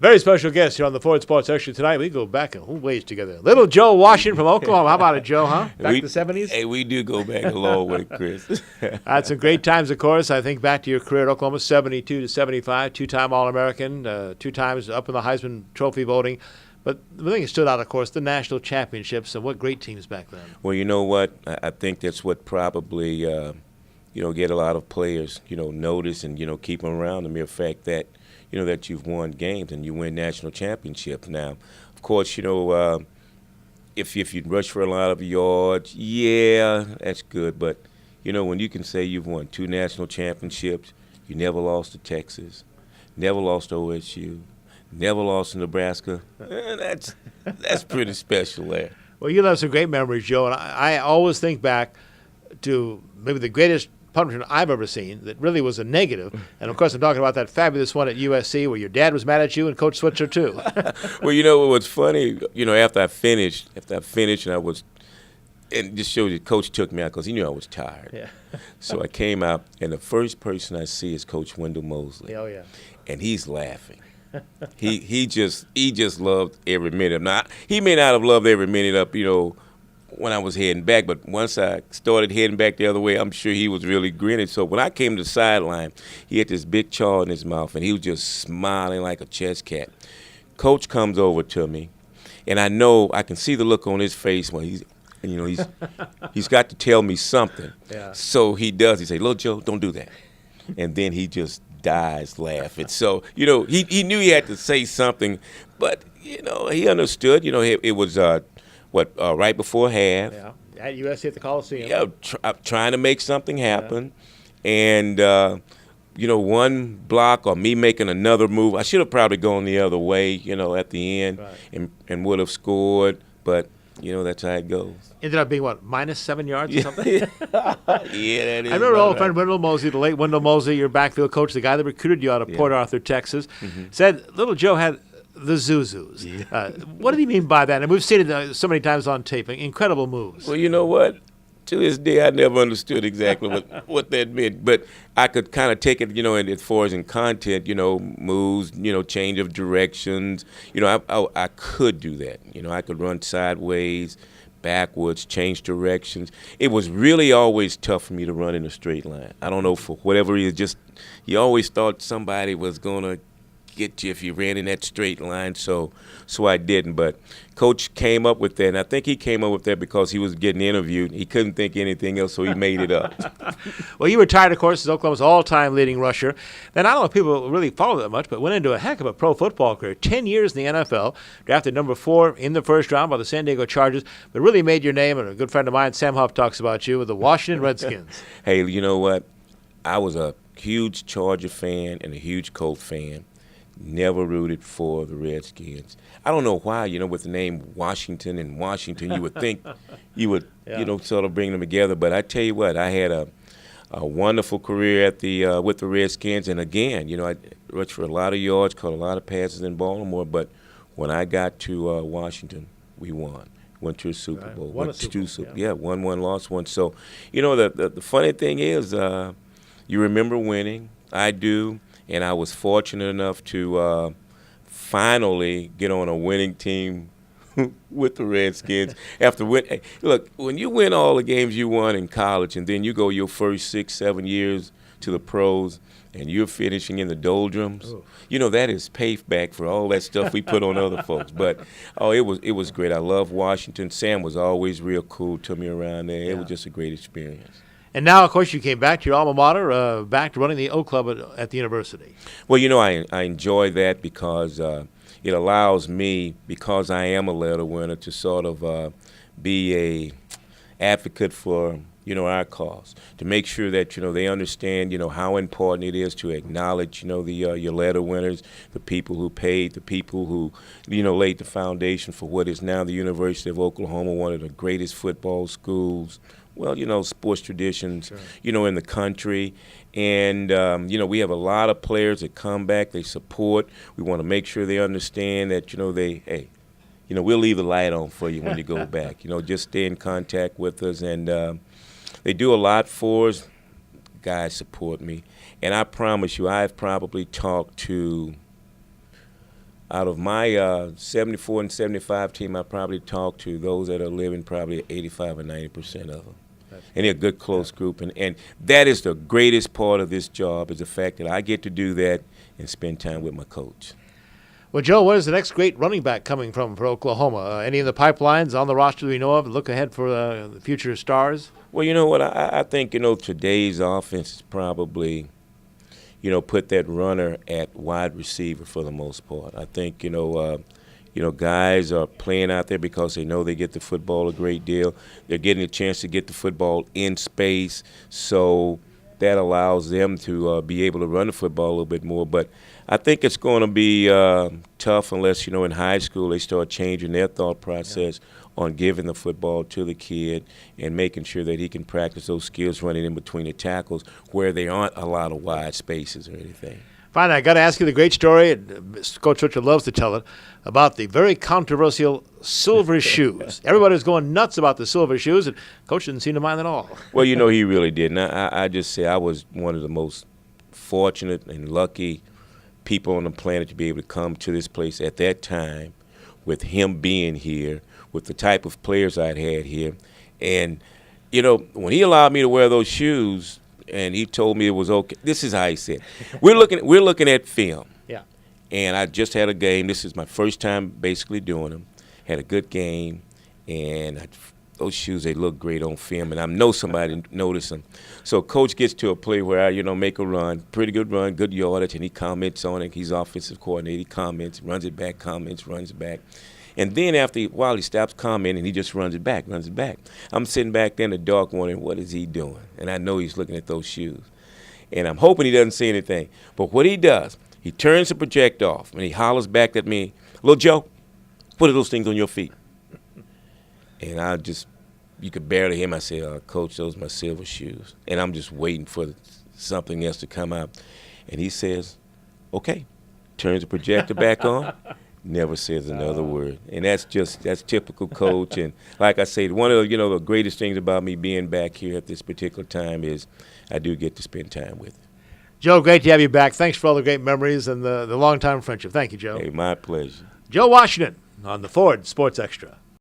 Very special guest here on the Ford Sports Extra tonight. We go back a whole ways together. Little Joe Washington from Oklahoma. How about it, Joe, huh? Back to the 70s? Hey, we do go back a long way, Chris. Had some great times, of course. I think back to your career at Oklahoma, 72 to 75, two-time All-American, 2 times up in the Heisman Trophy voting. But the thing that stood out, of course, the national championships, and what great teams back then. Well, you know what? I think that's what probably, get a lot of players, notice and, keep them around. The mere fact that, that you've won games and you win national championships. Now, of course, if you rush for a lot of yards, yeah, that's good. But, when you can say you've won 2 national championships, you never lost to Texas, never lost to OSU, never lost to Nebraska, that's pretty special there. Well, you have some great memories, Joe, and I always think back to maybe the greatest punishment I've ever seen that really was a negative. And, of course, I'm talking about that fabulous one at USC where your dad was mad at you and Coach Switzer, too. Well, what's funny, after I finished, and I was – and just shows you, Coach took me out because he knew I was tired. Yeah. So I came out, and the first person I see is Coach Wendell Mosley. Oh, yeah. And he's laughing. He just loved every minute. Now, he may not have loved every minute up, when I was heading back, but once I started heading back the other way, I'm sure he was really grinning. So when I came to the sideline, he had this big chaw in his mouth, and he was just smiling like a chess cat. Coach comes over to me, and I can see the look on his face when he's got to tell me something. Yeah. So he does. He say, "Little Joe, don't do that," and then he just dies laughing. So he knew he had to say something, but he understood. It was right before half. Yeah, at USC at the Coliseum. Yeah, trying to make something happen, and one block or me making another move. I should have probably gone the other way, at the end, right, and would have scored, but that's how it goes. Ended up being what, -7 yards or something? Yeah, that is. I remember old friend Wendell Mosley, the late Wendell Mosley, your backfield coach, the guy that recruited you out of Port Arthur, Texas, said Little Joe had the Zuzus. Yeah. What did he mean by that? And we've seen it so many times on tape. Incredible moves. Well, you know what? To this day, I never understood exactly what that meant. But I could kind of take it, as far as in content, moves, change of directions. I could do that. I could run sideways, backwards, change directions. It was really always tough for me to run in a straight line. I don't know, for whatever reason, just you always thought somebody was going to get you if you ran in that straight line, so I didn't. But Coach came up with that, and I think he came up with that because he was getting interviewed. He couldn't think anything else, so he made it up. Well, you retired, of course, as Oklahoma's all-time leading rusher. Then I don't know if people really follow that much, but went into a heck of a pro football career. 10 years in the NFL, drafted number 4 in the first round by the San Diego Chargers, but really made your name, and a good friend of mine, Sam Huff, talks about you with the Washington Redskins. Hey, you know what? I was a huge Charger fan and a huge Colt fan. Never rooted for the Redskins. I don't know why, with the name Washington and Washington, you would think you would, sort of bring them together. But I tell you what, I had a wonderful career with the Redskins. And again, I rushed for a lot of yards, caught a lot of passes in Baltimore. But when I got to Washington, we won. Went to a Super Bowl. Won a Super Bowl. Yeah, won one, lost one. So, the funny thing is, you remember winning. I do. And I was fortunate enough to finally get on a winning team with the Redskins. Look, when you win all the games you won in college and then you go your first 6-7 years to the pros and you're finishing in the doldrums, that is payback for all that stuff we put on other folks. But, it was great. I love Washington. Sam was always real cool to me around there. It was just a great experience. And now, of course, you came back to your alma mater, back to running the O Club at the university. Well, I enjoy that because it allows me, because I am a letter winner, to sort of be a advocate for, our cause, to make sure that, they understand, how important it is to acknowledge, your letter winners, the people who paid, the people who, laid the foundation for what is now the University of Oklahoma, one of the greatest football schools. Well, sports traditions, sure, in the country. And, we have a lot of players that come back, they support. We want to make sure they understand that, we'll leave the light on for you when you go back. Just stay in contact with us. And they do a lot for us. Guys support me. And I promise you, I've probably talked to out of my 74 and 75 team, I probably talked to those that are living probably 85 or 90% of them. And they're a good, close group. And that is the greatest part of this job, is the fact that I get to do that and spend time with my coach. Well, Joe, what is the next great running back coming from for Oklahoma? Any of the pipelines on the roster we know of? Look ahead for the future stars? Well, you know what? I think, today's offense is probably, put that runner at wide receiver for the most part. I think, guys are playing out there because they know they get the football a great deal. They're getting a chance to get the football in space, so that allows them to be able to run the football a little bit more. But I think it's going to be tough unless, in high school they start changing their thought process on giving the football to the kid and making sure that he can practice those skills running in between the tackles where there aren't a lot of wide spaces or anything. Finally, I got to ask you the great story, and Coach Switzer loves to tell it, about the very controversial silver shoes. Everybody was going nuts about the silver shoes, and Coach didn't seem to mind at all. Well, he really didn't. I just say I was one of the most fortunate and lucky people on the planet to be able to come to this place at that time with him being here, with the type of players I'd had here. And, when he allowed me to wear those shoes, and he told me it was okay. This is how he said, "We're looking at film." Yeah. And I just had a game. This is my first time basically doing them. Had a good game, and those shoes, they look great on film, and I know somebody noticed them. So Coach gets to a play where I, make a run, pretty good run, good yardage, and he comments on it. He's offensive coordinator. He comments, runs it back, comments, runs it back. And then after a while, he stops commenting, he just runs it back. I'm sitting back there in the dark wondering, what is he doing? And I know he's looking at those shoes. And I'm hoping he doesn't say anything. But what he does, he turns the projector off, and he hollers back at me, "Little Joe, what are those things on your feet?" And you could barely hear him. I say, "Coach, those are my silver shoes." And I'm just waiting for something else to come out. And he says, "Okay." Turns the projector back on. Never says another word. And that's typical Coach. And like I say, one of the greatest things about me being back here at this particular time is I do get to spend time with him. Joe, great to have you back. Thanks for all the great memories and the long-time friendship. Thank you, Joe. Hey, my pleasure. Joe Washington on the Ford Sports Extra.